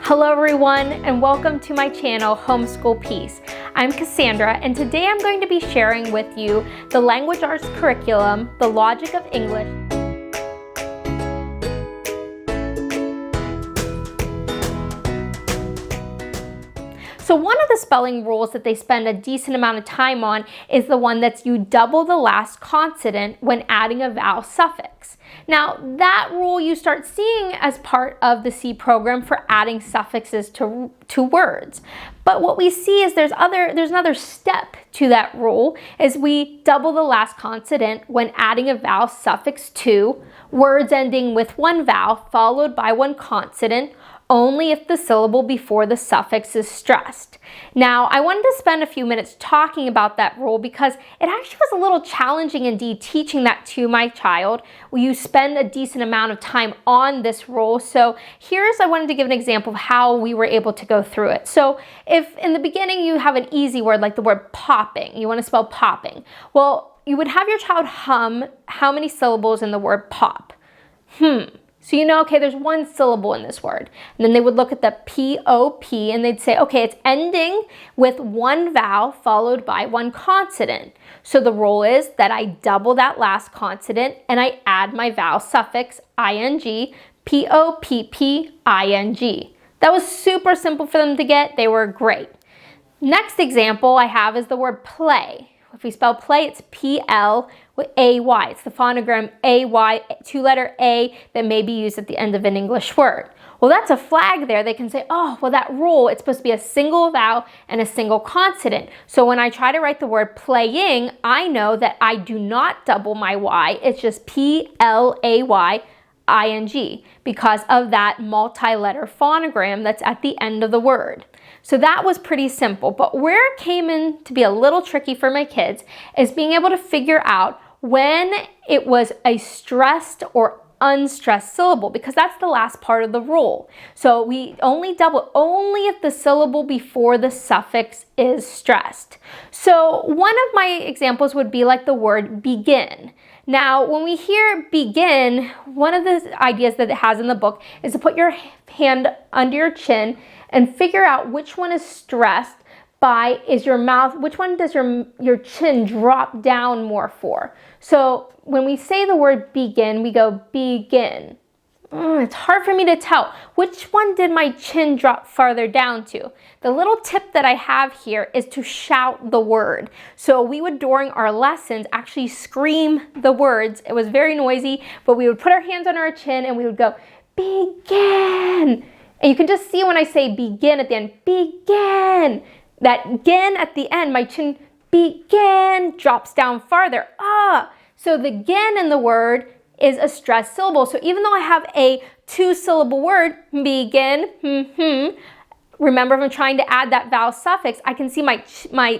Hello everyone, and welcome to my channel, Homeschool Peace. I'm Cassandra, and today I'm going to be sharing with you the language arts curriculum, the logic of English. So one of the spelling rules that they spend a decent amount of time on is the one that's you double the last consonant when adding a vowel suffix. Now that rule you start seeing as part of the C program for adding suffixes to words. But what we see is there's another step to that rule is we double the last consonant when adding a vowel suffix to words ending with one vowel followed by one consonant only if the syllable before the suffix is stressed. Now, I wanted to spend a few minutes talking about that rule because it actually was a little challenging indeed teaching that to my child. You spend a decent amount of time on this rule. So I wanted to give an example of how we were able to go through it. So if in the beginning you have an easy word like the word popping, you want to spell popping. Well, you would have your child hum how many syllables in the word pop. So you know, okay, there's one syllable in this word. And then they would look at the P-O-P and they'd say, okay, it's ending with one vowel followed by one consonant. So the rule is that I double that last consonant and I add my vowel suffix, ing, P-O-P-P-I-N-G. That was super simple for them to get. They were great. Next example I have is the word play. If we spell play, it's P-L-A-Y. It's the phonogram A-Y, two-letter A that may be used at the end of an English word. Well, that's a flag there. They can say, oh, well, that rule, it's supposed to be a single vowel and a single consonant. So when I try to write the word playing, I know that I do not double my Y. It's just P-L-A-Y-I-N-G because of that multi-letter phonogram that's at the end of the word. So that was pretty simple, but where it came in to be a little tricky for my kids is being able to figure out when it was a stressed or unstressed syllable, because that's the last part of the rule. So we only double only if the syllable before the suffix is stressed. So one of my examples would be like the word begin. Now, when we hear begin, one of the ideas that it has in the book is to put your hand under your chin and figure out which one is stressed by is your mouth, which one does your chin drop down more for. So when we say the word begin, we go begin. It's hard for me to tell. Which one did my chin drop farther down to? The little tip that I have here is to shout the word. So we would, during our lessons, actually scream the words. It was very noisy, but we would put our hands on our chin and we would go, begin. And you can just see when I say begin at the end, begin. That "gen" at the end, my chin, begin, drops down farther. So the "gen" in the word is a stressed syllable. So even though I have a two-syllable word, begin, remember if I'm trying to add that vowel suffix, I can see my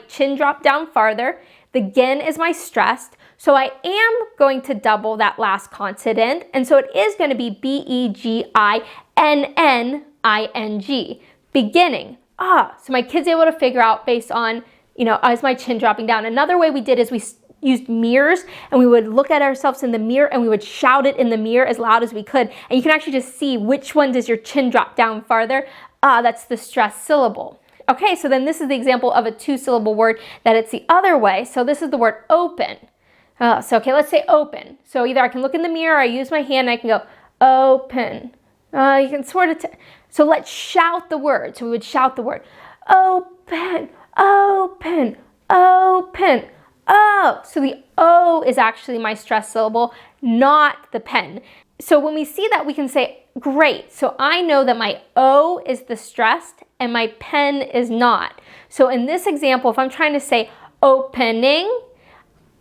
chin drop down farther. The "gen" is my stressed. So I am going to double that last consonant. And so it is going to be B-E-G-I-N-N-I-N-G, beginning. So my kid's able to figure out based on, is my chin dropping down. Another way we did is we used mirrors and we would look at ourselves in the mirror and we would shout it in the mirror as loud as we could. And you can actually just see which one does your chin drop down farther. That's the stressed syllable. Okay, so then this is the example of a two-syllable word that it's the other way. So this is the word open. Okay, let's say open. So either I can look in the mirror, I use my hand, and I can go open. You can sort of, so let's shout the word. So we would shout the word, open, open, open. So the O is actually my stressed syllable, not the pen. So when we see that, we can say, great. So I know that my O is the stressed and my pen is not. So in this example, if I'm trying to say opening,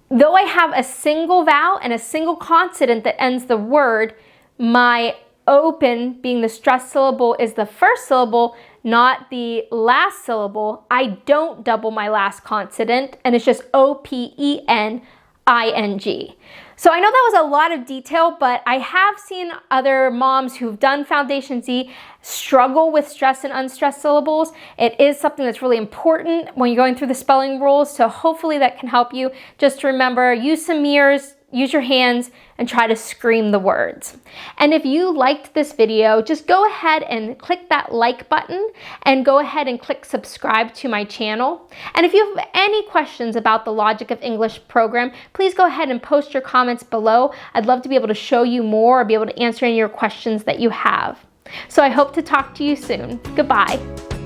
though I have a single vowel and a single consonant that ends the word, my open, being the stressed syllable, is the first syllable, not the last syllable. I don't double my last consonant, and it's just O-P-E-N-I-N-G. So I know that was a lot of detail, but I have seen other moms who've done Foundation Z struggle with stressed and unstressed syllables. It is something that's really important when you're going through the spelling rules, so hopefully that can help you. Just to remember, use some mirrors, use your hands and try to scream the words. And if you liked this video, just go ahead and click that like button and go ahead and click subscribe to my channel. And if you have any questions about the Logic of English program, please go ahead and post your comments below. I'd love to be able to show you more or be able to answer any of your questions that you have. So I hope to talk to you soon. Goodbye.